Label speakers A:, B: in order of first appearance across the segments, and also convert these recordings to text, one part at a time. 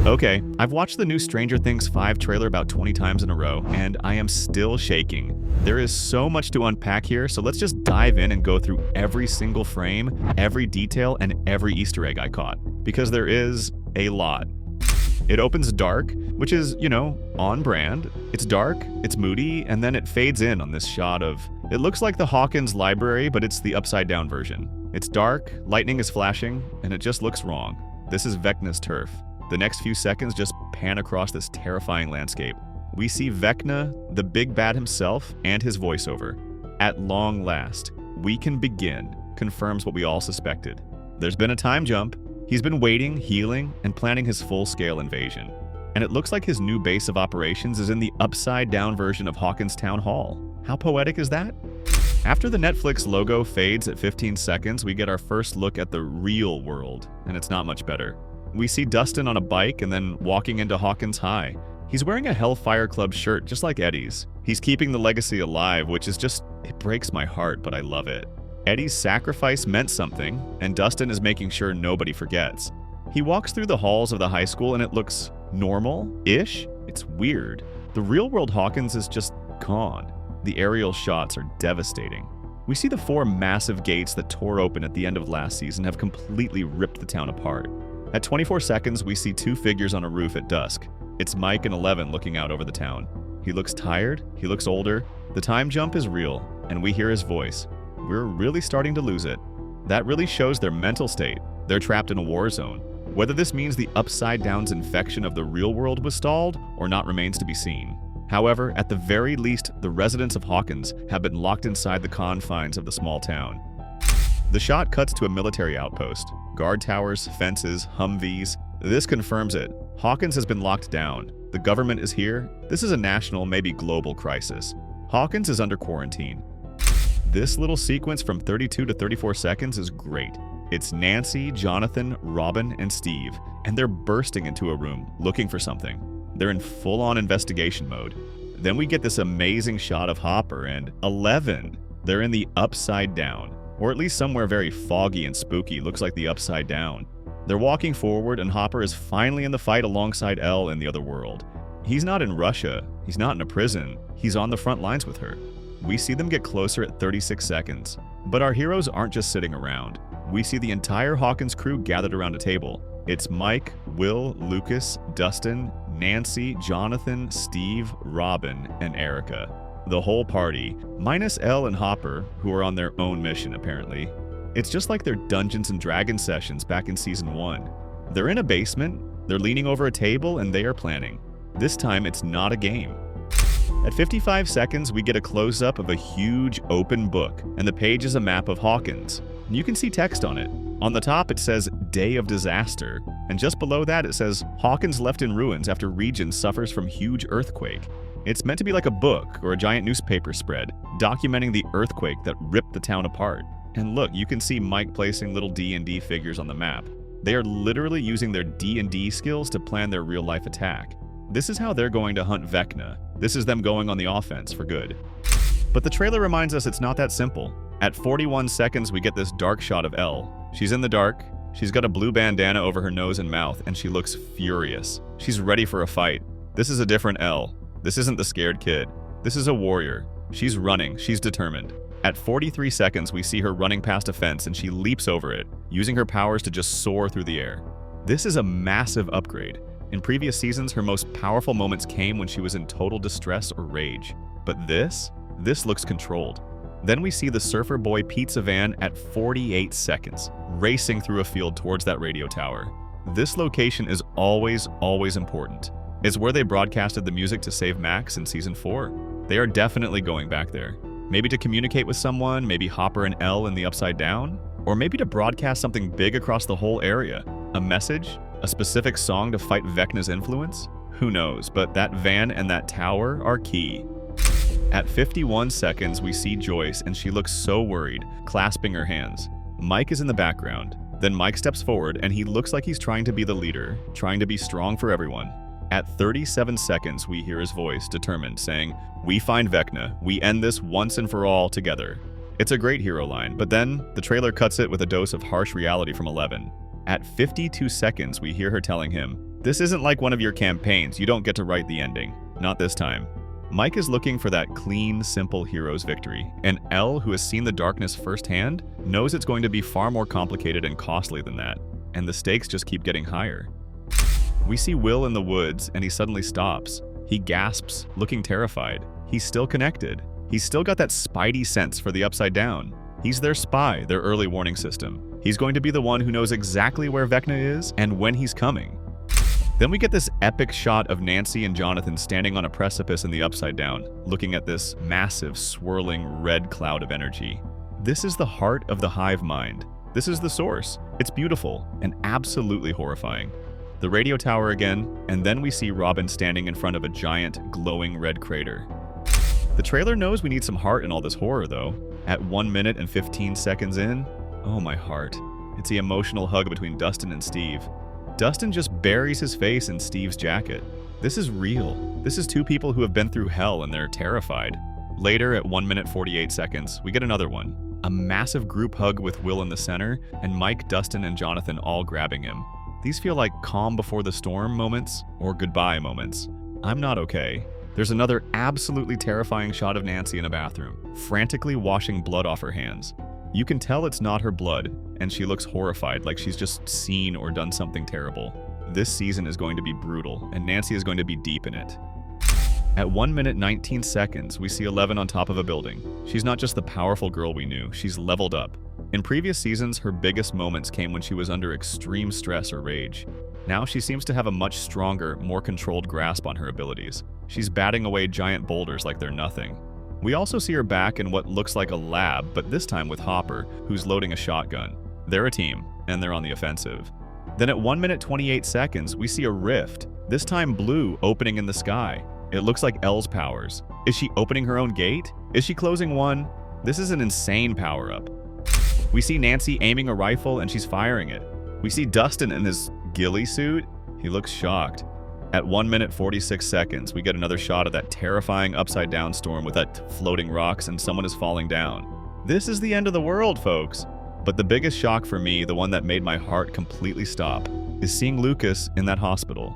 A: Okay, I've watched the new Stranger Things 5 trailer about 20 times in a row, and I am still shaking. There is so much to unpack here, so let's just dive in and go through every single frame, every detail, and every Easter egg I caught. Because there is a lot. It opens dark, which is, on brand. It's dark, it's moody, and then it fades in on this shot of... It looks like the Hawkins library, but it's the upside-down version. It's dark, lightning is flashing, and it just looks wrong. This is Vecna's turf. The next few seconds just pan across this terrifying landscape. We see Vecna, the big bad himself, and his voiceover. At long last, we can begin, confirms what we all suspected. There's been a time jump. He's been waiting, healing, and planning his full-scale invasion. And it looks like his new base of operations is in the upside-down version of Hawkins Town Hall. How poetic is that? After the Netflix logo fades at 15 seconds, we get our first look at the real world, and it's not much better. We see Dustin on a bike and then walking into Hawkins High. He's wearing a Hellfire Club shirt, just like Eddie's. He's keeping the legacy alive, which is just, it breaks my heart, but I love it. Eddie's sacrifice meant something, and Dustin is making sure nobody forgets. He walks through the halls of the high school and it looks normal-ish. It's weird. The real-world Hawkins is just gone. The aerial shots are devastating. We see the 4 massive gates that tore open at the end of last season have completely ripped the town apart. At 24 seconds, we see 2 figures on a roof at dusk. It's Mike and 11 looking out over the town. He looks tired, he looks older, the time jump is real, and we hear his voice. We're really starting to lose it. That really shows their mental state. They're trapped in a war zone. Whether this means the Upside Down's infection of the real world was stalled or not remains to be seen. However, at the very least, the residents of Hawkins have been locked inside the confines of the small town. The shot cuts to a military outpost. Guard towers, fences, Humvees. This confirms it. Hawkins has been locked down. The government is here. This is a national, maybe global crisis. Hawkins is under quarantine. This little sequence from 32 to 34 seconds is great. It's Nancy, Jonathan, Robin, and Steve, and they're bursting into a room, looking for something. They're in full-on investigation mode. Then we get this amazing shot of Hopper and 11. They're in the Upside Down, or at least somewhere very foggy and spooky, looks like the Upside Down. They're walking forward, and Hopper is finally in the fight alongside Elle in the other world. He's not in Russia, he's not in a prison, he's on the front lines with her. We see them get closer at 36 seconds. But our heroes aren't just sitting around. We see the entire Hawkins crew gathered around a table. It's Mike, Will, Lucas, Dustin, Nancy, Jonathan, Steve, Robin, and Erica. The whole party, minus Elle and Hopper, who are on their own mission apparently. It's just like their Dungeons & Dragons sessions back in Season 1. They're in a basement, they're leaning over a table, and they are planning. This time it's not a game. At 55 seconds, we get a close-up of a huge open book, and the page is a map of Hawkins. You can see text on it. On the top it says, Day of Disaster, and just below that it says, Hawkins left in ruins after region suffers from huge earthquake. It's meant to be like a book or a giant newspaper spread, documenting the earthquake that ripped the town apart. And look, you can see Mike placing little D&D figures on the map. They are literally using their D&D skills to plan their real-life attack. This is how they're going to hunt Vecna. This is them going on the offense for good. But the trailer reminds us it's not that simple. At 41 seconds, we get this dark shot of Elle. She's in the dark, she's got a blue bandana over her nose and mouth, and she looks furious. She's ready for a fight. This is a different Elle. This isn't the scared kid. This is a warrior. She's running, she's determined. At 43 seconds, we see her running past a fence and she leaps over it, using her powers to just soar through the air. This is a massive upgrade. In previous seasons, her most powerful moments came when she was in total distress or rage. But this looks controlled. Then we see the Surfer Boy pizza van at 48 seconds, racing through a field towards that radio tower. This location is always important. It's where they broadcasted the music to save Max in Season 4. They are definitely going back there. Maybe to communicate with someone, maybe Hopper and Elle in the Upside Down, or maybe to broadcast something big across the whole area. A message? A specific song to fight Vecna's influence? Who knows, but that van and that tower are key. At 51 seconds, we see Joyce, and she looks so worried, clasping her hands. Mike is in the background. Then Mike steps forward, and he looks like he's trying to be the leader, trying to be strong for everyone. At 37 seconds, we hear his voice, determined, saying, "We find Vecna. We end this once and for all together." It's a great hero line, but then the trailer cuts it with a dose of harsh reality from 11. At 52 seconds, we hear her telling him, This isn't like one of your campaigns. You don't get to write the ending. Not this time. Mike is looking for that clean, simple hero's victory, and Elle, who has seen the darkness firsthand, knows it's going to be far more complicated and costly than that, and the stakes just keep getting higher. We see Will in the woods, and he suddenly stops. He gasps, looking terrified. He's still connected. He's still got that spidey sense for the Upside Down. He's their spy, their early warning system. He's going to be the one who knows exactly where Vecna is and when he's coming. Then we get this epic shot of Nancy and Jonathan standing on a precipice in the Upside Down, looking at this massive, swirling red cloud of energy. This is the heart of the hive mind. This is the source. It's beautiful and absolutely horrifying. The radio tower again, and then we see Robin standing in front of a giant, glowing red crater. The trailer knows we need some heart in all this horror, though. At 1 minute and 15 seconds in, oh my heart. It's the emotional hug between Dustin and Steve. Dustin just buries his face in Steve's jacket. This is real. This is two people who have been through hell and they're terrified. Later, at 1 minute 48 seconds, we get another one. A massive group hug with Will in the center, and Mike, Dustin, and Jonathan all grabbing him. These feel like calm before the storm moments or goodbye moments. I'm not okay. There's another absolutely terrifying shot of Nancy in a bathroom, frantically washing blood off her hands. You can tell it's not her blood, and she looks horrified, like she's just seen or done something terrible. This season is going to be brutal, and Nancy is going to be deep in it. At 1 minute 19 seconds, we see Eleven on top of a building. She's not just the powerful girl we knew, she's leveled up. In previous seasons, her biggest moments came when she was under extreme stress or rage. Now she seems to have a much stronger, more controlled grasp on her abilities. She's batting away giant boulders like they're nothing. We also see her back in what looks like a lab, but this time with Hopper, who's loading a shotgun. They're a team, and they're on the offensive. Then at 1 minute 28 seconds, we see a rift, this time blue, opening in the sky. It looks like Elle's powers. Is she opening her own gate? Is she closing one? This is an insane power-up. We see Nancy aiming a rifle and she's firing it. We see Dustin in his ghillie suit. He looks shocked. At 1 minute 46 seconds, we get another shot of that terrifying upside-down storm with that floating rocks and someone is falling down. This is the end of the world, folks. But the biggest shock for me, the one that made my heart completely stop, is seeing Lucas in that hospital.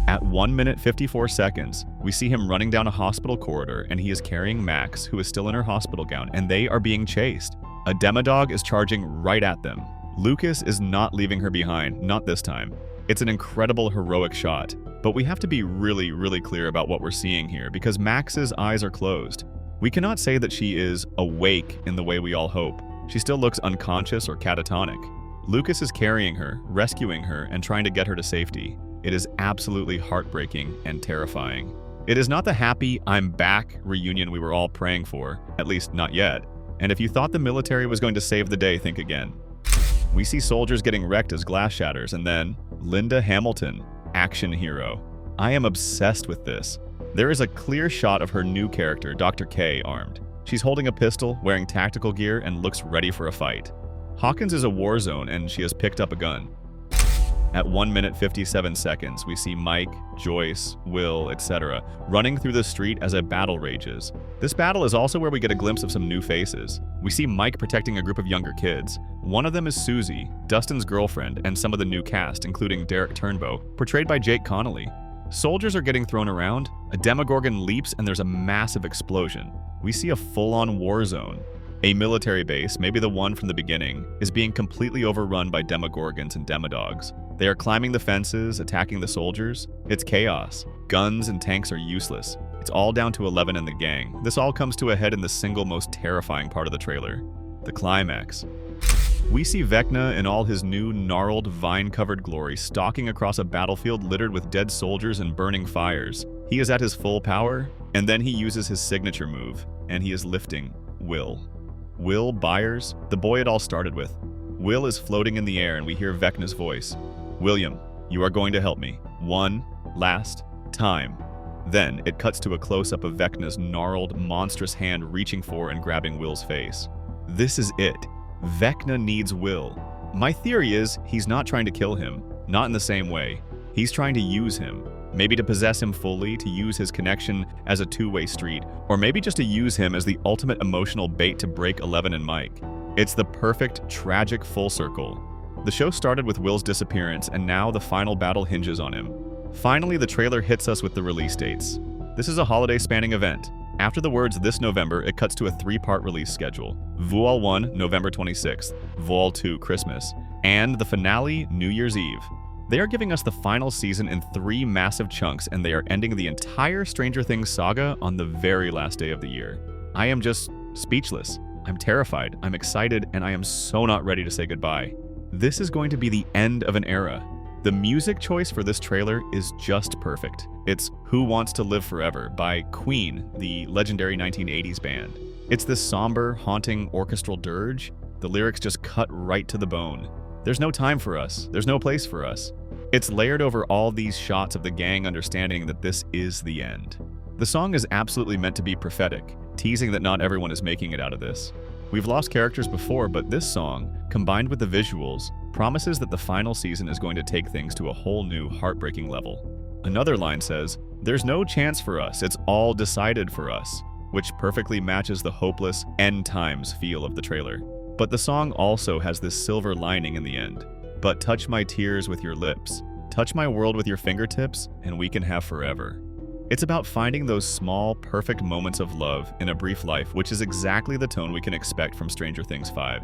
A: At 1 minute 54 seconds, we see him running down a hospital corridor and he is carrying Max, who is still in her hospital gown, and they are being chased. A demodog is charging right at them. Lucas is not leaving her behind, not this time. It's an incredible, heroic shot. But we have to be really clear about what we're seeing here, because Max's eyes are closed. We cannot say that she is awake in the way we all hope. She still looks unconscious or catatonic. Lucas is carrying her, rescuing her, and trying to get her to safety. It is absolutely heartbreaking and terrifying. It is not the happy, I'm back reunion we were all praying for, at least not yet. And if you thought the military was going to save the day, think again. We see soldiers getting wrecked as glass shatters, and then Linda Hamilton, action hero. I am obsessed with this. There is a clear shot of her new character, Dr. K, armed. She's holding a pistol, wearing tactical gear, and looks ready for a fight. Hawkins is a war zone, and she has picked up a gun. At 1 minute 57 seconds, we see Mike, Joyce, Will, etc. running through the street as a battle rages. This battle is also where we get a glimpse of some new faces. We see Mike protecting a group of younger kids. One of them is Susie, Dustin's girlfriend, and some of the new cast, including Derek Turnbow, portrayed by Jake Connolly. Soldiers are getting thrown around, a Demogorgon leaps, and there's a massive explosion. We see a full-on war zone. A military base, maybe the one from the beginning, is being completely overrun by Demogorgons and Demodogs. They are climbing the fences, attacking the soldiers. It's chaos. Guns and tanks are useless. It's all down to Eleven and the gang. This all comes to a head in the single most terrifying part of the trailer, the climax. We see Vecna in all his new, gnarled, vine-covered glory stalking across a battlefield littered with dead soldiers and burning fires. He is at his full power, and then he uses his signature move, and he is lifting Will. Will Byers, the boy it all started with. Will is floating in the air and we hear Vecna's voice. William, you are going to help me. One last time. Then it cuts to a close-up of Vecna's gnarled, monstrous hand reaching for and grabbing Will's face. This is it. Vecna needs Will. My theory is he's not trying to kill him, not in the same way. He's trying to use him. Maybe to possess him fully, to use his connection as a two-way street, or maybe just to use him as the ultimate emotional bait to break Eleven and Mike. It's the perfect, tragic full circle. The show started with Will's disappearance, and now the final battle hinges on him. Finally, the trailer hits us with the release dates. This is a holiday-spanning event. After the words "this November," it cuts to a 3-part release schedule. Voile 1, November 26th, Voile 2, Christmas, and the finale, New Year's Eve. They are giving us the final season in 3 massive chunks, and they are ending the entire Stranger Things saga on the very last day of the year. I am just speechless. I'm terrified, I'm excited, and I am so not ready to say goodbye. This is going to be the end of an era. The music choice for this trailer is just perfect. It's Who Wants to Live Forever by Queen, the legendary 1980s band. It's this somber, haunting orchestral dirge. The lyrics just cut right to the bone. There's no time for us. There's no place for us. It's layered over all these shots of the gang understanding that this is the end. The song is absolutely meant to be prophetic, teasing that not everyone is making it out of this. We've lost characters before, but this song, combined with the visuals, promises that the final season is going to take things to a whole new, heartbreaking level. Another line says, "There's no chance for us, it's all decided for us," which perfectly matches the hopeless, end times feel of the trailer. But the song also has this silver lining in the end. "But touch my tears with your lips, touch my world with your fingertips, and we can have forever." It's about finding those small, perfect moments of love in a brief life, which is exactly the tone we can expect from Stranger Things 5.